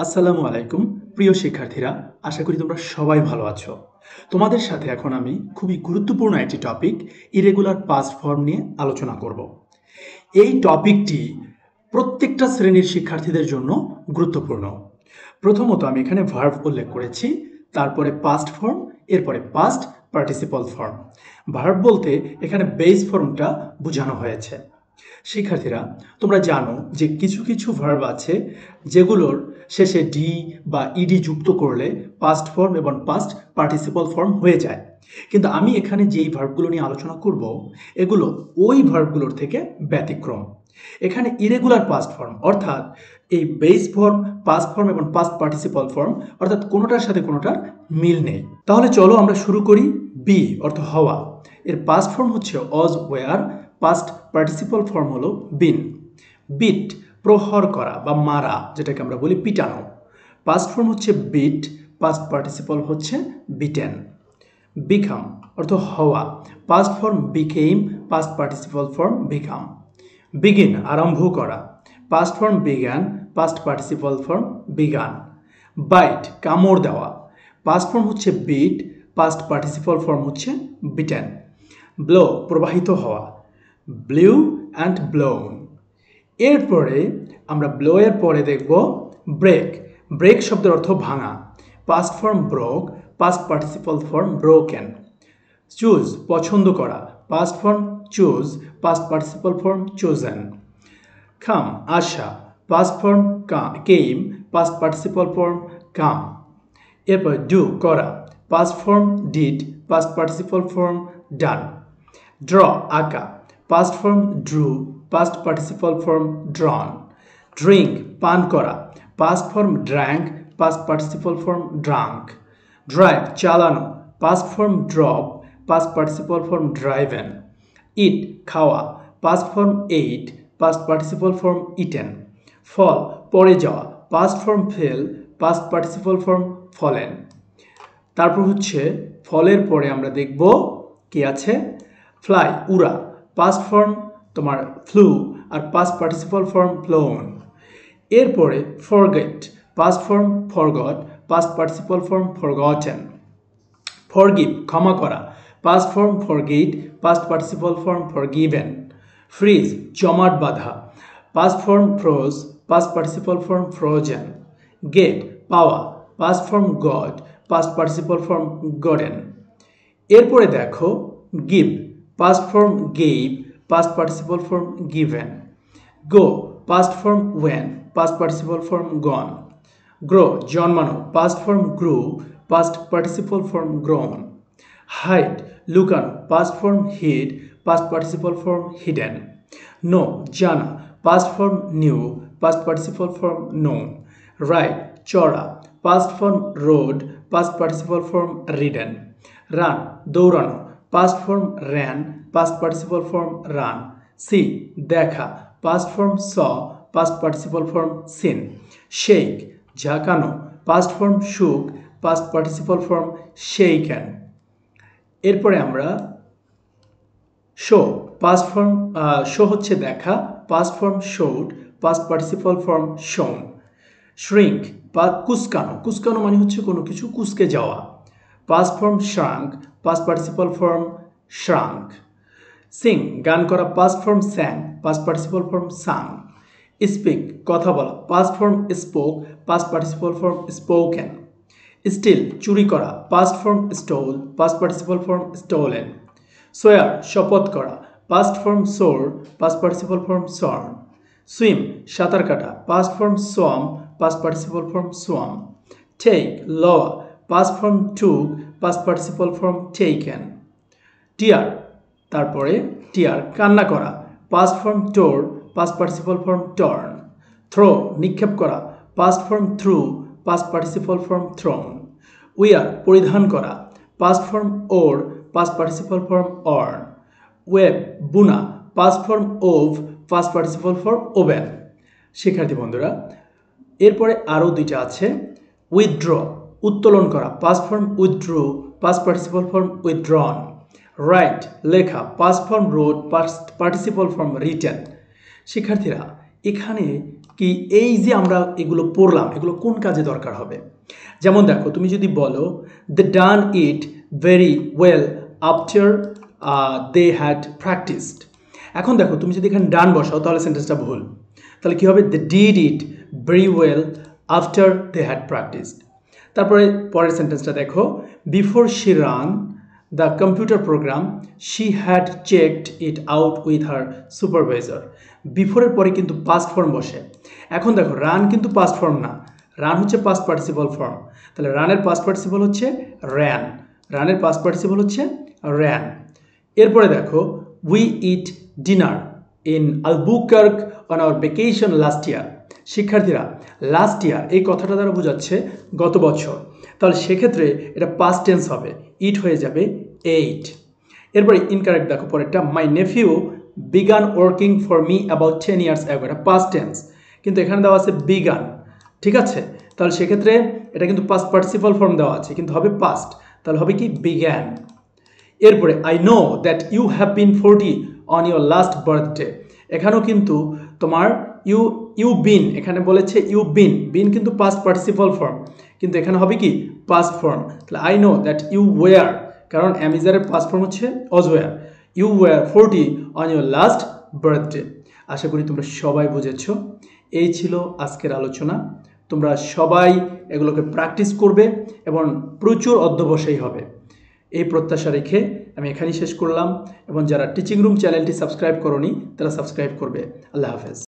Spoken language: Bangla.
আসসালামু আলাইকুম প্রিয় শিক্ষার্থীরা, আশা করি তোমরা সবাই ভালো আছো। তোমাদের সাথে এখন আমি খুবই গুরুত্বপূর্ণ একটি টপিক ইরেগুলার পাস্ট ফর্ম নিয়ে আলোচনা করব। এই টপিকটি প্রত্যেকটা শ্রেণীর শিক্ষার্থীদের জন্য গুরুত্বপূর্ণ। প্রথমত আমি এখানে ভার্ব উল্লেখ করেছি, তারপরে পাস্ট ফর্ম, এরপরে পাস্ট পার্টিসিপল ফর্ম। ভার্ব বলতে এখানে বেস ফর্মটা বোঝানো হয়েছে। শিক্ষার্থীরা, তোমরা জানো যে কিছু কিছু ভার্ব আছে যেগুলোর শেষে ডি বা ইডি যুক্ত করলে পাস্ট ফর্ম এবং পাস্ট পার্টিসিপল ফর্ম হয়ে যায়। কিন্তু আমি এখানে যেই ভার্বগুলো নিয়ে আলোচনা করব এগুলো ওই ভার্বগুলোর থেকে ব্যতিক্রম। এখানে ইরেগুলার পাস্ট ফর্ম অর্থাৎ এই বেস ফর্ম, পাস্ট ফর্ম এবং পাস্ট পার্টিসিপল ফর্ম অর্থাৎ কোনোটার সাথে কোনোটার মিল নেই। তাহলে চলো আমরা শুরু করি। বি অর্থ হওয়া, এর পাস্ট ফর্ম হচ্ছে অজ ওয়ার, পাস্ট পার্টিসিপল ফর্ম হলো বিন। বিট প্রহর করা বা মারা, যেটাকে আমরা বলি পিটানো, পাস্ট ফর্ম হচ্ছে বিট, পাস্ট পার্টিসিপল হচ্ছে বিটেন। বিকাম অর্থ হওয়া, past form became, past participle form become. Begin আরম্ভ করা, past form began, past participle form begun. Bite কামড় দেওয়া, পাস্ট ফর্ম হচ্ছে বিট, পাস্ট পার্টিসিপল ফর্ম হচ্ছে বিটেন। ব্লো প্রবাহিত হওয়া, ব্লিউ অ্যান্ড ব্লোন। এরপরে আমরা ব্লো এর পরে দেখব ব্রেক। ব্রেক শব্দের অর্থ ভাঙা, past form broke, past participle form broken. Choose পছন্দ করা, past form choose, past participle form chosen. Come আসা, past form came, past participle form come. এরপর ডু করা, past form did, past participle form done. Draw আঁকা, past form drew, past participle form drawn. Drink পান করা, past form drank, past participle form drank. Drive চালানো, past form drop, past participle form driven. Eat খাওয়া, past form ate, past participle form eaten. Fall পড়ে যাওয়া, past form fell, past participle form fallen. তারপর হচ্ছে ফলের পরে আমরা দেখব কি আছে, ফ্লাই উড়া, পাস্ট ফর্ম তোমার ফ্লু আর পাস্ট পার্টিসিপল ফর্ম ফ্লোন। এরপরে forget, past form forgot, past participle form forgotten. Forgive ক্ষমা করা, past form forgave, past participle form forgiven. Freeze জমাট বাঁধা, past form froze, past participle form frozen. Get পাওয়া, past form got, past participle form gotten. এরপরে দেখো give, past form gave, past participle form given. Go past form went, past participle form gone. Grow জন্মানো, past form grew, past participle form grown. Hide লুকানো, past form hid, past participle form hidden. Know জানা, past form knew, past participle form known. Ride চড়া, past form rode, past participle form ridden. Run দৌড়ানো, past form ran, past participle form run. See দেখা, past form saw, past participle form seen. Shake ঝাঁকানো, past form shook, past participle form shaken. এরপরে আমরা শো, পাস্ট ফর্ম শো হচ্ছে দেখা, past form showed, past participle form shown. Shrink কুচকানো, কুচকানো মানে হচ্ছে কোনো কিছু কুচকে যাওয়া, past form shrank, past participle form shrank. Sing গান করা, past form sang, past participle form sung. Speak কথা বলা, past form spoke, past participle form spoken. Steal চুরি করা, past form stole, past participle form stolen. Swear শপথ করা, past form swore, past participle form sworn. Swim সাঁতার কাটা, past form swam, past participle form swam. Take লওয়া, past form took, past participle form taken. Tear তারপরে টিয়ার কান্না করা, past form tore, past participle form torn. Throw নিক্ষেপ করা, past form threw, past participle form thrown. Wear পরিধান করা, past form wore, past participle form worn. Weave বুনা, past form wove, past participle form woven. শিক্ষার্থী বন্ধুরা, এরপরে আরও দুইটা আছে। উইথড্র উত্তোলন করা, past form withdrew, past participle form withdrawn. Right লেখা, past form rode, past participle form written. শিক্ষার্থীরা, এখানে কি এই যে আমরা এগুলো পড়লাম এগুলো কোন কাজে দরকার হবে। যেমন দেখো তুমি যদি বলো they done it very well after they had practised. এখন দেখো তুমি যদি এখানে ডান বসাও তাহলে সেন্টেন্সটা ভুল। তাহলে কি হবে, they did it very well after they had practised. তারপরে পরের সেন্টেন্সটা দেখো, before she run the computer program she had checked it out with her supervisor. বিফোরের পরে কিন্তু পাস্ট ফর্ম বসে। এখন দেখো রান কিন্তু পাস্ট ফর্ম না, রান হচ্ছে পাস্ট পার্টিসিপল ফর্ম। তাহলে রানের পাস্ট পার্টিসিপল হচ্ছে র্যান, রানের পাস্ট পার্টিসিপল হচ্ছে র্যান। এরপরে দেখো we eat dinner in Albuquerque on our vacation last year. শিক্ষার্থীরা লাস্ট ইয়ার এই কথাটা দ্বারা বোঝাচ্ছে গত বছর, তাহলে সেক্ষেত্রে এটা পাস্ট টেন্স হবে, ইট হয়ে যাবে এইট। এরপরে ইনকারেক্ট দেখো পরেরটা, my nephew began working for me about 10 years ago, এটা পাস্ট টেন্স কিন্তু এখানে দেওয়া আছে বিগান, ঠিক আছে। তাহলে সেক্ষেত্রে এটা কিন্তু পাস্ট পার্টিসিপল ফর্ম দেওয়া আছে কিন্তু হবে পাস্ট, তাহলে হবে কি বিগ্যান। এরপরে I know that you have been 40 on your last birthday, এখানেও কিন্তু তোমার ইউ বিন, এখানে বলেছে ইউ বিন কিন্তু পাস্ট পার্টিসিপল ফর্ম কিন্তু এখানে হবে কি পাস্ট ফর্ম। তাহলে I know that you were, কারণ অ্যামিজারের পাস্ট ফর্ম হচ্ছে was were, you were 40 on your last birthday. আশা করি তোমরা সবাই বুঝেছো। এই ছিল আজকের আলোচনা। তোমরা সবাই এগুলোকে প্র্যাকটিস করবে এবং প্রচুর অধ্যবসায়ী হবে, এই প্রত্যাশা রেখে আমি এখানেই শেষ করলাম। এবং যারা টিচিং রুম চ্যানেলটি সাবস্ক্রাইব করোনি তারা সাবস্ক্রাইব করবে। আল্লাহ হাফেজ।